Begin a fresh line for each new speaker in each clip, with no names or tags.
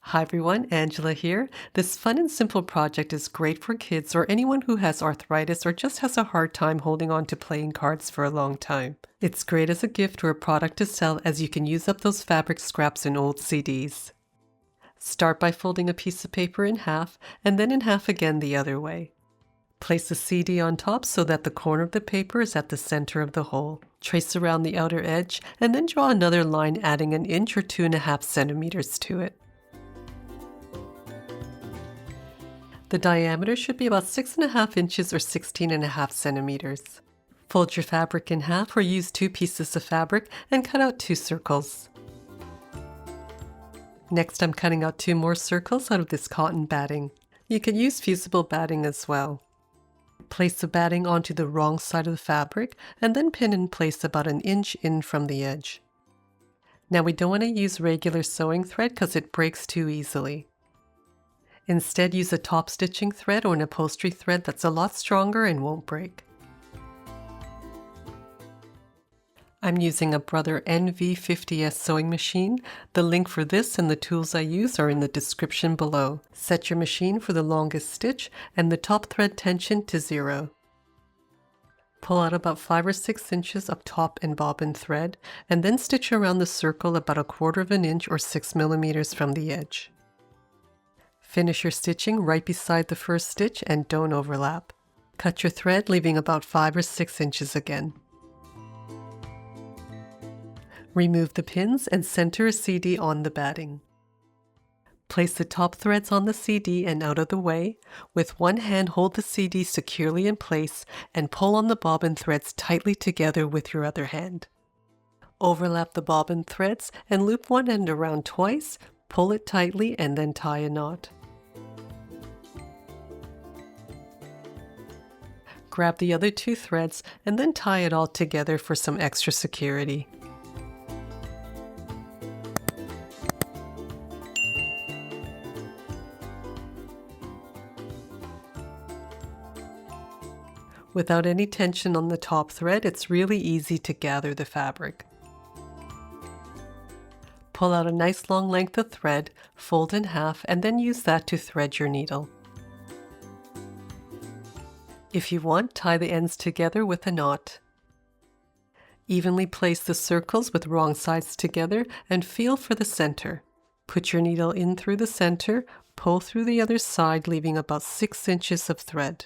Hi everyone, Angela here. This fun and simple project is great for kids or anyone who has arthritis or just has a hard time holding on to playing cards for a long time. It's great as a gift or a product to sell as you can use up those fabric scraps in old CDs. Start by folding a piece of paper in half and then in half again the other way. Place the CD on top so that the corner of the paper is at the center of the hole. Trace around the outer edge and then draw another line adding an inch or 2.5 centimeters to it. The diameter should be about 6.5 inches or 16.5 centimeters. Fold your fabric in half or use 2 pieces of fabric and cut out 2 circles. Next, I'm cutting out 2 more circles out of this cotton batting. You can use fusible batting as well. Place the batting onto the wrong side of the fabric and then pin in place about an inch in from the edge. Now we don't want to use regular sewing thread because it breaks too easily. Instead, use a top stitching thread or an upholstery thread that's a lot stronger and won't break. I'm using a Brother NV50S sewing machine. The link for this and the tools I use are in the description below. Set your machine for the longest stitch and the top thread tension to 0. Pull out about 5 or 6 inches of top and bobbin thread and then stitch around the circle about 1/4 inch or 6 millimeters from the edge. Finish your stitching right beside the first stitch and don't overlap. Cut your thread, leaving about 5 or 6 inches again. Remove the pins and center a CD on the batting. Place the top threads on the CD and out of the way. With one hand, hold the CD securely in place and pull on the bobbin threads tightly together with your other hand. Overlap the bobbin threads and loop one end around twice, pull it tightly and then tie a knot. Grab the other 2 threads and then tie it all together for some extra security. Without any tension on the top thread, it's really easy to gather the fabric. Pull out a nice long length of thread, fold in half, and then use that to thread your needle. If you want, tie the ends together with a knot. Evenly place the circles with wrong sides together and feel for the center. Put your needle in through the center, pull through the other side, leaving about 6 inches of thread.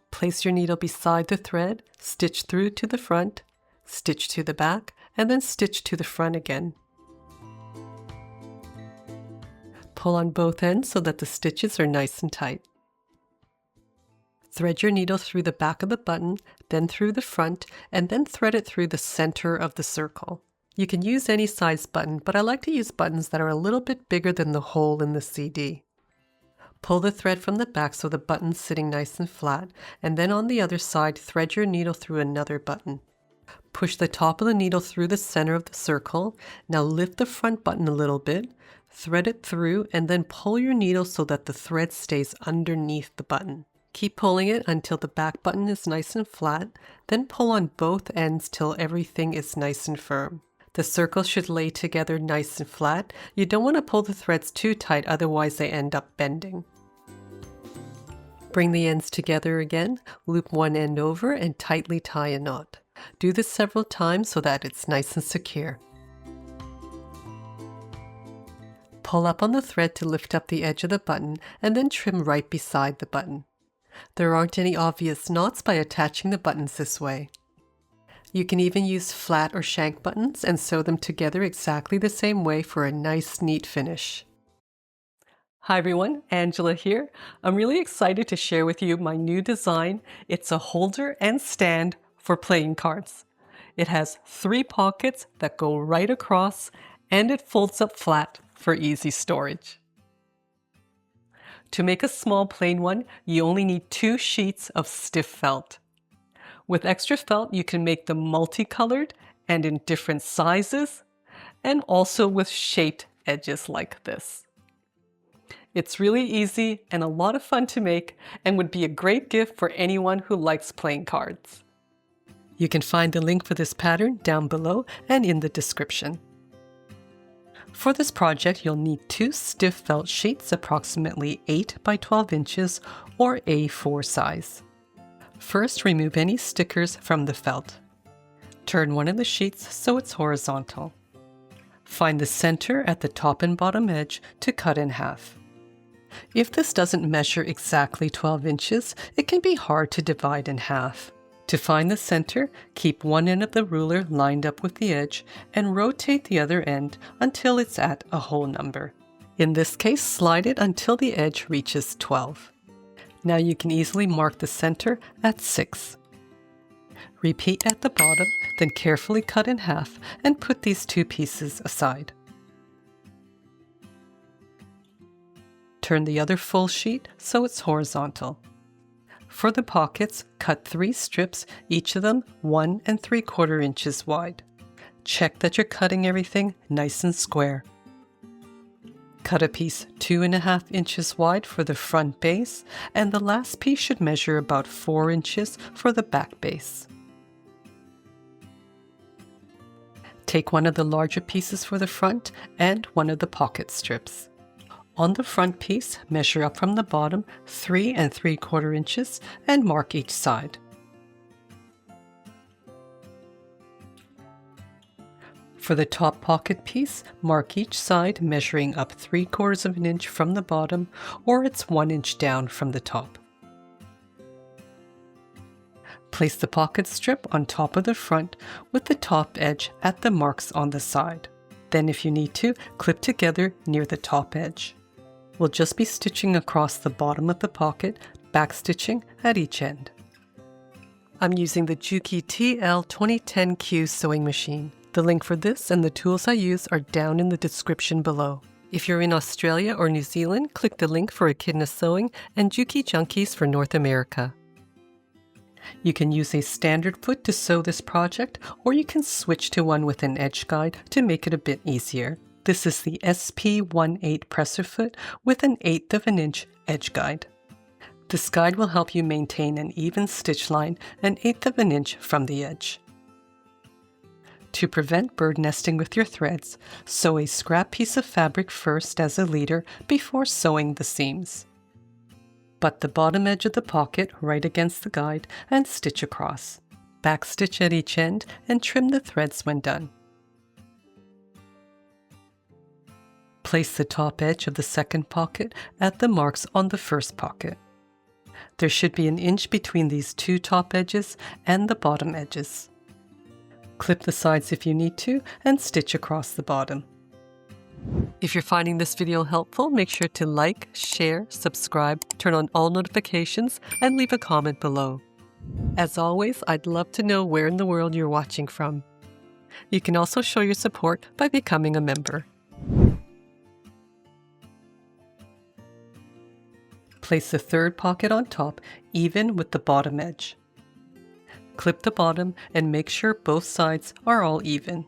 Place your needle beside the thread, stitch through to the front, stitch to the back, and then stitch to the front again. Pull on both ends so that the stitches are nice and tight. Thread your needle through the back of the button, then through the front, and then thread it through the center of the circle. You can use any size button, but I like to use buttons that are a little bit bigger than the hole in the CD. Pull the thread from the back so the button's sitting nice and flat, and then on the other side, thread your needle through another button. Push the top of the needle through the center of the circle. Now lift the front button a little bit, thread it through, and then pull your needle so that the thread stays underneath the button. Keep pulling it until the back button is nice and flat, then pull on both ends till everything is nice and firm. The circle should lay together nice and flat. You don't want to pull the threads too tight, otherwise they end up bending. Bring the ends together again, loop one end over and tightly tie a knot. Do this several times so that it's nice and secure. Pull up on the thread to lift up the edge of the button and then trim right beside the button. There aren't any obvious knots by attaching the buttons this way. You can even use flat or shank buttons and sew them together exactly the same way for a nice, neat finish. Hi everyone, Angela here. I'm really excited to share with you my new design. It's a holder and stand for playing cards. It has 3 pockets that go right across and it folds up flat for easy storage. To make a small plain one, you only need 2 sheets of stiff felt. With extra felt, you can make them multicolored and in different sizes, and also with shaped edges like this. It's really easy and a lot of fun to make and would be a great gift for anyone who likes playing cards. You can find the link for this pattern down below and in the description. For this project, you'll need 2 stiff felt sheets approximately 8 by 12 inches or A4 size. First, remove any stickers from the felt. Turn one of the sheets so it's horizontal. Find the center at the top and bottom edge to cut in half. If this doesn't measure exactly 12 inches, it can be hard to divide in half. To find the center, keep one end of the ruler lined up with the edge and rotate the other end until it's at a whole number. In this case, slide it until the edge reaches 12. Now you can easily mark the center at 6. Repeat at the bottom, then carefully cut in half and put these 2 pieces aside. Turn the other full sheet so it's horizontal. For the pockets, cut 3 strips, each of them 1 3/4 inches wide. Check that you're cutting everything nice and square. Cut a piece 2.5 inches wide for the front base, and the last piece should measure about 4 inches for the back base. Take one of the larger pieces for the front and one of the pocket strips. On the front piece, measure up from the bottom 3 3/4 inches and mark each side. For the top pocket piece, mark each side measuring up 3/4 of an inch from the bottom, or it's 1 inch down from the top. Place the pocket strip on top of the front with the top edge at the marks on the side. Then if you need to, clip together near the top edge. We'll just be stitching across the bottom of the pocket, backstitching at each end. I'm using the Juki TL2010Q sewing machine. The link for this and the tools I use are down in the description below. If you're in Australia or New Zealand, click the link for Echidna Sewing and Juki Junkies for North America. You can use a standard foot to sew this project, or you can switch to one with an edge guide to make it a bit easier. This is the SP18 presser foot with an 1/8 of an inch edge guide. This guide will help you maintain an even stitch line an 1/8 of an inch from the edge. To prevent bird nesting with your threads, sew a scrap piece of fabric first as a leader before sewing the seams. Butt the bottom edge of the pocket right against the guide and stitch across. Backstitch at each end and trim the threads when done. Place the top edge of the second pocket at the marks on the first pocket. There should be an inch between these 2 top edges and the bottom edges. Clip the sides if you need to and stitch across the bottom. If you're finding this video helpful, make sure to like, share, subscribe, turn on all notifications, and leave a comment below. As always, I'd love to know where in the world you're watching from. You can also show your support by becoming a member. Place the third pocket on top, even with the bottom edge. Clip the bottom and make sure both sides are all even.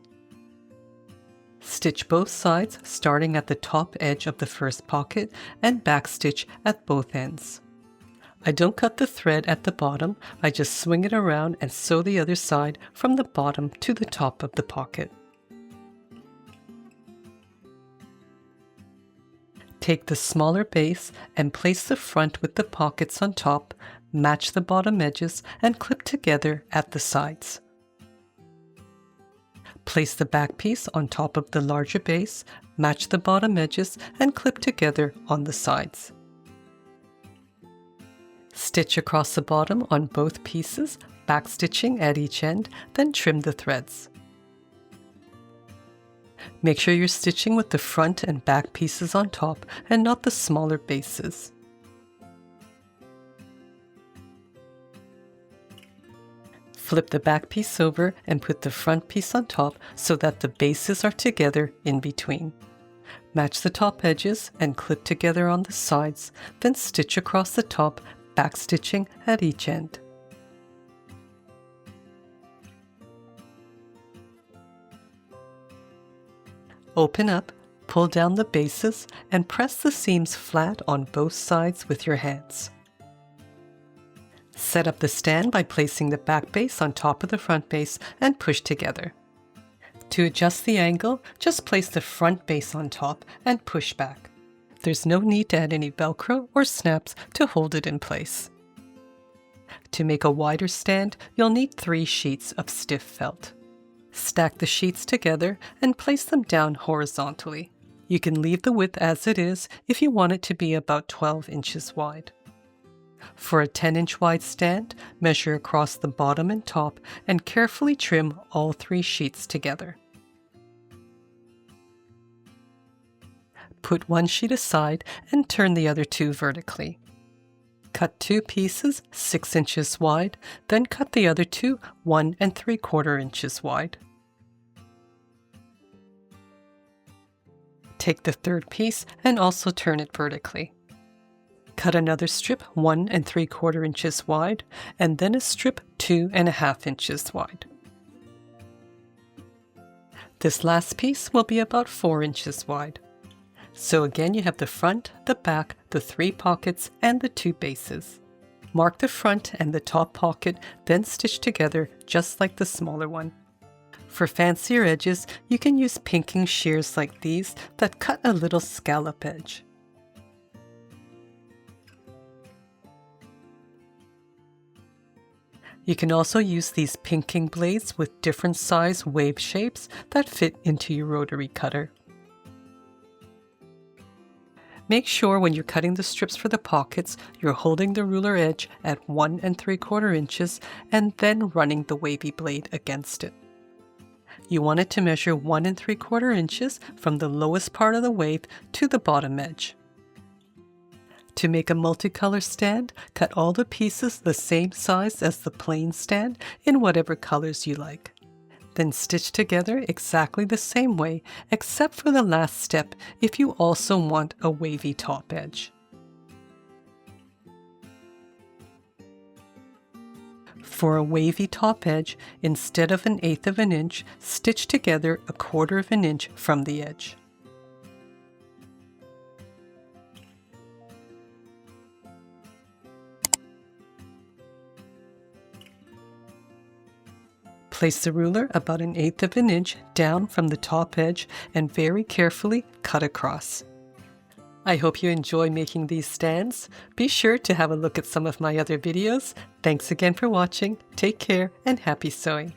Stitch both sides starting at the top edge of the first pocket and backstitch at both ends. I don't cut the thread at the bottom, I just swing it around and sew the other side from the bottom to the top of the pocket. Take the smaller base and place the front with the pockets on top, match the bottom edges, and clip together at the sides. Place the back piece on top of the larger base, match the bottom edges, and clip together on the sides. Stitch across the bottom on both pieces, backstitching at each end, then trim the threads. Make sure you're stitching with the front and back pieces on top and not the smaller bases. Flip the back piece over and put the front piece on top so that the bases are together in between. Match the top edges and clip together on the sides, then stitch across the top, backstitching at each end. Open up, pull down the bases, and press the seams flat on both sides with your hands. Set up the stand by placing the back base on top of the front base and push together. To adjust the angle, just place the front base on top and push back. There's no need to add any Velcro or snaps to hold it in place. To make a wider stand, you'll need 3 sheets of stiff felt. Stack the sheets together and place them down horizontally. You can leave the width as it is if you want it to be about 12 inches wide. For a 10-inch wide stand, measure across the bottom and top and carefully trim all 3 sheets together. Put one sheet aside and turn the other 2 vertically. Cut 2 pieces 6 inches wide, then cut the other 2 1 3/4 inches wide. Take the third piece and also turn it vertically. Cut another strip 1 3/4 inches wide, and then a strip 2 1/2 inches wide. This last piece will be about 4 inches wide. So again, you have the front, the back, the 3 pockets, and the 2 bases. Mark the front and the top pocket, then stitch together just like the smaller one. For fancier edges, you can use pinking shears like these that cut a little scallop edge. You can also use these pinking blades with different size wave shapes that fit into your rotary cutter. Make sure when you're cutting the strips for the pockets, you're holding the ruler edge at 1 3/4 inches and then running the wavy blade against it. You want it to measure 1 3/4 inches from the lowest part of the wave to the bottom edge. To make a multicolor stand, cut all the pieces the same size as the plain stand in whatever colors you like. Then stitch together exactly the same way, except for the last step if you also want a wavy top edge. For a wavy top edge, instead of 1/8 of an inch, stitch together 1/4 of an inch from the edge. Place the ruler about 1/8 of an inch down from the top edge and very carefully cut across. I hope you enjoy making these stands. Be sure to have a look at some of my other videos. Thanks again for watching. Take care and happy sewing.